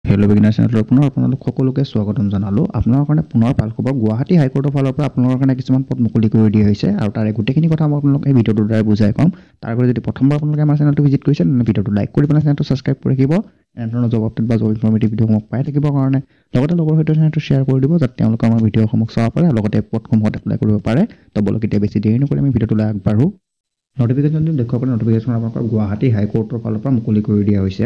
Hello' beginner চেনেলত পুনৰ আপোনালোক সকলোকে স্বাগতম জনালোঁ। আপোনালোকৰ কাৰণে পুনৰ ভাল খবৰ। গুৱাহাটী হাইকোৰ্টৰ ফালৰ পৰা আপোনালোকৰ কাৰণে কিছুমান পদ মুকলি কৰি দিয়া হৈছে আৰু তাৰে গোটেইখিনি কথা মই আপোনালোকক এই ভিডিঅ'টোৰ দ্বাৰা বুজাই ক'ম। তাৰ আগতে যদি প্ৰথমবাৰ আপোনালোকে আমাৰ চেনেলটো ভিজিট কৰিছে তেন্তে ভিডিঅ'টো লাইক কৰি পেলাই চেনেলটো ছাবস্ক্ৰাইব কৰি ৰাখিব। এনেধৰণৰ জব আপডেট বা জব ইনফৰ্মেটিভ ভিডিঅ'সমূহ পাই থাকিবৰ কাৰণে লগতে লগৰ সৈতে চেনেলটো শ্বেয়াৰ কৰি দিব যাতে তেওঁলোকে আমাৰ ভিডিঅ'সমূহ চাব পাৰে আৰু লগতে পদসমূহত এপ্লাই কৰিব পাৰে। তো বলক এতিয়া বেছি দেৰি নকৰি আমি ভিডিঅ'টোলৈ আগবাঢ়ো। নটিফিকেশ্যনটো দেখুৱাব নটিফিকেশ্যন আপোনালোকৰ গুৱাহাটী হাইকোৰ্টৰ ফালৰ পৰা মুকলি কৰি দিয়া হৈছে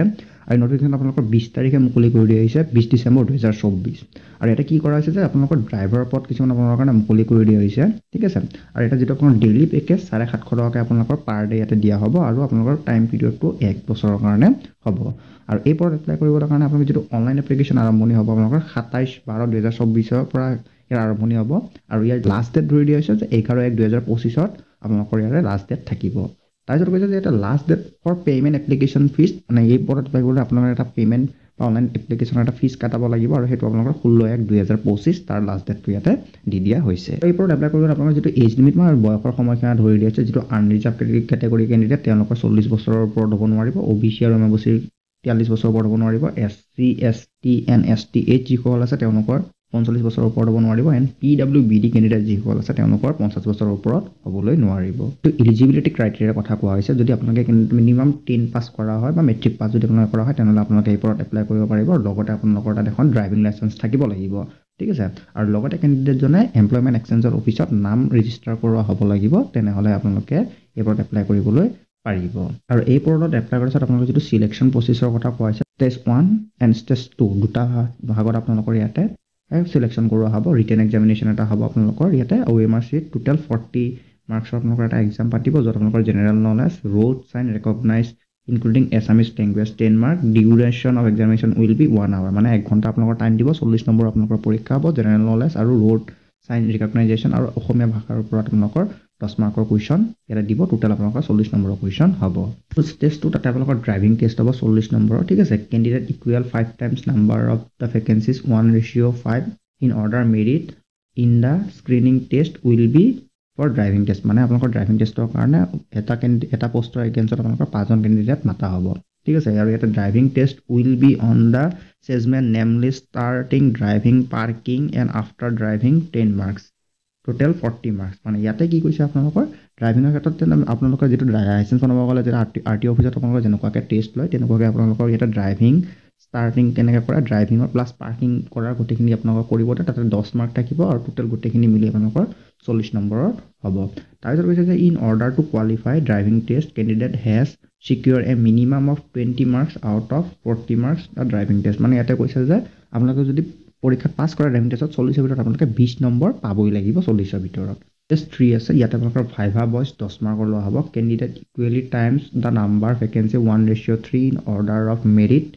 আৰু নটিফিকেশ্যন আপোনালোকৰ 20 তাৰিখে মুকলি কৰি দিয়া হৈছে 20 ডিচেম্বৰ 2024 আৰু এটা কি কৰা হৈছে যে আপোনালোকৰ ড্ৰাইভাৰৰ পদ কিছুমান আপোনালোকৰ কাৰণে মুকলি কৰি দিয়া হৈছে ঠিক আছে আৰু এটা যেটো আপোনাৰ ডেইলি পেকেজ 750 টকাকৈ আপোনালোকৰ পাৰ ডে ইয়াতে দিয়া হ'ব আৰু আপোনালোকৰ টাইম পিৰিয়ডটো 1 বছৰৰ কাৰণে হ'ব আৰু এই পদত এপ্লাই কৰিবৰ কাৰণে আপোনালোকৰ যেটো অনলাইন এপ্লিকেশ্যন আৰম্ভণি হ'ব আপোনালোকৰ 27/12/2024 পৰা ইয়াৰ আৰম্ভণি হ'ব আৰু ইয়াৰ লাষ্ট ডেট ধৰি দিয়া হৈছে যে 11/1/2025 আপোনালোকৰ ইয়াৰে লাষ্ট ডেট থাকিব তাৰপিছত কৈছে যে এটা last date for payment application fees মানে এই পদত এপ্লাই কৰিলে আপোনালোকৰ এটা পেমেণ্ট বা অনলাইন এপ্লিকেশ্যনৰ এটা ফিজ কাটাব লাগিব আৰু সেইটো আপোনালোকৰ 16/1/2025 তাৰ লাষ্ট ডেটটো ইয়াতে দি দিয়া হৈছে এই পদত এপ্লাই কৰিবলৈ আপোনালোকৰ যেটো এজ লিমিট বা বয়সৰ সময়সীমা ধৰি দিয়া হৈছে যেটো আনৰিজাৰ্ভ কেটেগৰী কেণ্ডিডেট তেওঁলোকৰ 40 বছৰৰ ওপৰত হ'ব নোৱাৰিব OBC আৰু MBC 43 বছৰৰ ওপৰত হ'ব নোৱাৰিব SC ST and ST age যিসকল আছে তেওঁলোকৰ 45 বছৰৰ ওপৰত হ'ব নোৱাৰিব এণ্ড PWBD কেণ্ডিডেট যিসকল আছে তেওঁলোকৰ 50 বছৰৰ ওপৰত হ'বলৈ নোৱাৰিব তো এলিজিবিলিটি ক্ৰাইটেৰিয়াৰ কথা কোৱা হৈছে যদি আপোনালোকে মিনিমাম 10 পাছ কৰা হয় বা মেট্ৰিক পাছ যদি আপোনালোকে কৰা হয় তেনেহ'লে আপোনালোকে এই পদত এপ্লাই কৰিব পাৰিব আৰু লগতে আপোনালোকৰ তাত এখন ড্ৰাইভিং লাইচেন্স থাকিব লাগিব ঠিক আছে আৰু লগতে কেণ্ডিডেটজনে এমপ্লয়মেণ্ট এক্সচেঞ্জৰ অফিচত নাম ৰেজিষ্টাৰ কৰোৱা হ'ব লাগিব তেনেহ'লে আপোনালোকে এই পদত এপ্লাই কৰিবলৈ পাৰিব আৰু এই পদত এপ্লাই কৰাৰ পিছত আপোনালোকৰ যেটো সিলেকশ্যন প্ৰচেছৰ কথা কোৱা হৈছে ষ্টেজ 1 এণ্ড ষ্টেজ 2 দুটা ভাগত আপোনালোকৰ ইয়াতে সিলেকশ্যন কৰোৱা হ'ব ৰিটেন এক্সামিনেশ্যন এটা হ'ব আপোনালোকৰ ইয়াতে OMR sheet টোটেল 40 মাৰ্কছৰ আপোনালোকৰ এটা এক্সাম পাতিব য'ত আপোনালোকৰ general knowledge road sign recognise including Assamese language 10 mark duration of examination will be 1 hour মানে 1 ঘণ্টা আপোনালোকৰ টাইম দিব 40 নম্বৰ আপোনালোকৰ পৰীক্ষা হ'ব জেনেৰেল নলেজ আৰু ৰোড চাইন ৰিকগনাইজেশ্যন আৰু অসমীয়া ভাষাৰ ওপৰত আপোনালোকৰ 10 মাৰ্কৰ কুৱেশ্যন ইয়াতে দিব টোটেল আপোনালোকৰ 40 নম্বৰৰ কুৱেশ্যন হ'ব ষ্টেজ 2 তাতে আপোনালোকৰ ড্ৰাইভিং টেষ্ট হ'ব 40 নম্বৰৰ ঠিক আছে candidate equal 5 times number of the vacancies 1:5 in order merit in the screening test will be for driving test মানে আপোনালোকৰ ড্ৰাইভিং টেষ্টৰ কাৰণে এটা পোষ্টৰ এগেইনষ্টত আপোনালোকৰ 5জন কেণ্ডিডেট মাতা হ'ব ঠিক আছে আৰু এটা driving test will be on the assessment namely starting driving parking and after driving 10 marks total 40 marks মানে ইয়াতে কি কৈছে আপোনালোকৰ ড্ৰাইভিংৰ ক্ষেত্ৰত আপোনালোকৰ যেটো লাইসেন্স বনাব গ'লে যে RTO অফিচত আপোনালোকৰ যেনেকুৱাকৈ টেষ্ট লয় তেনেকুৱাকৈ আপোনালোকৰ ইয়াতে ড্ৰাইভিং স্টাৰ্টিং কেনেকৈ কৰা ড্ৰাইভিঙৰ প্লাছ পাৰ্কিং কৰাৰ গোটেইখিনি আপোনালোকৰ কৰিব তাতে 10 মাৰ্ক থাকিব আৰু টোটেল গোটেইখিনি মিলি আপোনালোকৰ 40 নম্বৰৰ হ'ব তাৰপিছত কৈছে যে in order to qualify driving test candidate has secure a minimum of 20 marks out of 40 marks the driving test মানে ইয়াতে কৈছে যে আপোনালোকে যদি পৰীক্ষাত পাছ কৰা ড্ৰাইভিং টেষ্টত 40ৰ ভিতৰত আপোনালোকে 20 নম্বৰ পাবই লাগিব 40ৰ ভিতৰত টেষ্ট 3 আছে ইয়াতে আপোনালোকৰ ভাইভা ভইচ 10 মাৰ্কৰ লোৱা হ'ব candidate equally times the number vacancy 1:3 in order of merit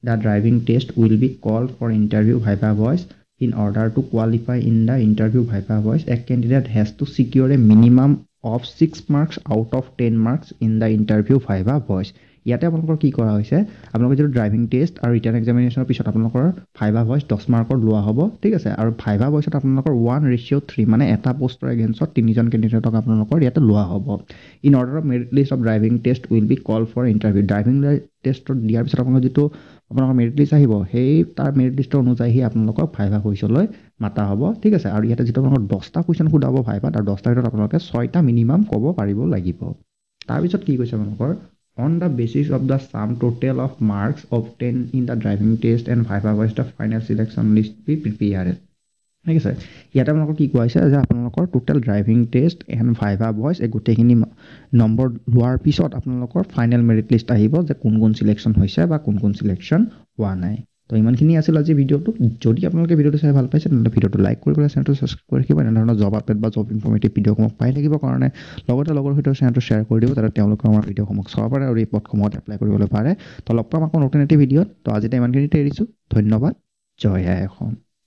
The driving test will be called for interview viva voice. In order to qualify in the interview viva voice, a candidate has to secure a minimum of 6 marks out of 10 marks in the interview viva voice. ইয়াতে আপোনালোকৰ কি কৰা হৈছে আপোনালোকৰ যেটো driving test আৰু written এক্সামিনেশ্যনৰ পিছত আপোনালোকৰ ভাইভা ভইচ 10 মাৰ্কৰ লোৱা হ'ব ঠিক আছে আৰু ভাইভা ভইচত আপোনালোকৰ 1:3 মানে এটা পোষ্টৰ এগেইনষ্টত 3জন কেণ্ডিডেটক আপোনালোকৰ ইয়াতে লোৱা হ'ব in order of merit list of driving test will be call for interview driving টেষ্টত দিয়াৰ পিছত আপোনালোকৰ যেটো আপোনালোকৰ মেৰিট লিষ্ট আহিব সেই তাৰ মেৰিট লিষ্টৰ অনুযায়ী আপোনালোকক ভাইভা ভইচলৈ মাতা হ'ব ঠিক আছে আৰু ইয়াতে যেটো আপোনালোকৰ 10টা কুৱেশ্যন সোধাব ভাইভাত আৰু 10টা ভিতৰত আপোনালোকে 6টা মিনিমাম ক'ব পাৰিব লাগিব তাৰপিছত কি কৈছে আপোনালোকৰ on the basis of the sum total of marks obtained in the driving test and viva voice the final selection list be prepared ঠিক আছে ইয়াতে আপোনালোকৰ কি কোৱা হৈছে যে আপোনালোকৰ total driving test and viva voice এই গোটেইখিনি নম্বৰ লোৱাৰ পিছত আপোনালোকৰ ফাইনেল মেৰিট লিষ্ট আহিব যে কোন সিলেকশ্যন হৈছে বা কোন সিলেকশ্যন হোৱা নাই তো ইমানখিনি আছিল আজি ভিডিঅ'টো যদি আপোনালোকে ভিডিঅ'টো চাই ভাল পাইছে তেন্তে ভিডিঅ'টো লাইক কৰি পেলাই চেনেলটো ছাবস্ক্ৰাইব কৰি ৰাখিব এনেধৰণৰ জব আপডেট বা জব ইনফৰ্মেটিভ ভিডিঅ'সমূহ পাই থাকিবৰ কাৰণে লগতে লগৰ সৈতে চেনেলটো শ্বেয়াৰ কৰি দিব যাতে তেওঁলোকে আমাৰ ভিডিঅ'সমূহ চাব পাৰে আৰু এই পদসমূহত এপ্লাই কৰিবলৈ পাৰে তো লগ পাম আকৌ নতুন এটা ভিডিঅ'ত তো আজিতে ইমানখিনিতে এৰিছোঁ ধন্যবাদ জয় আই অসম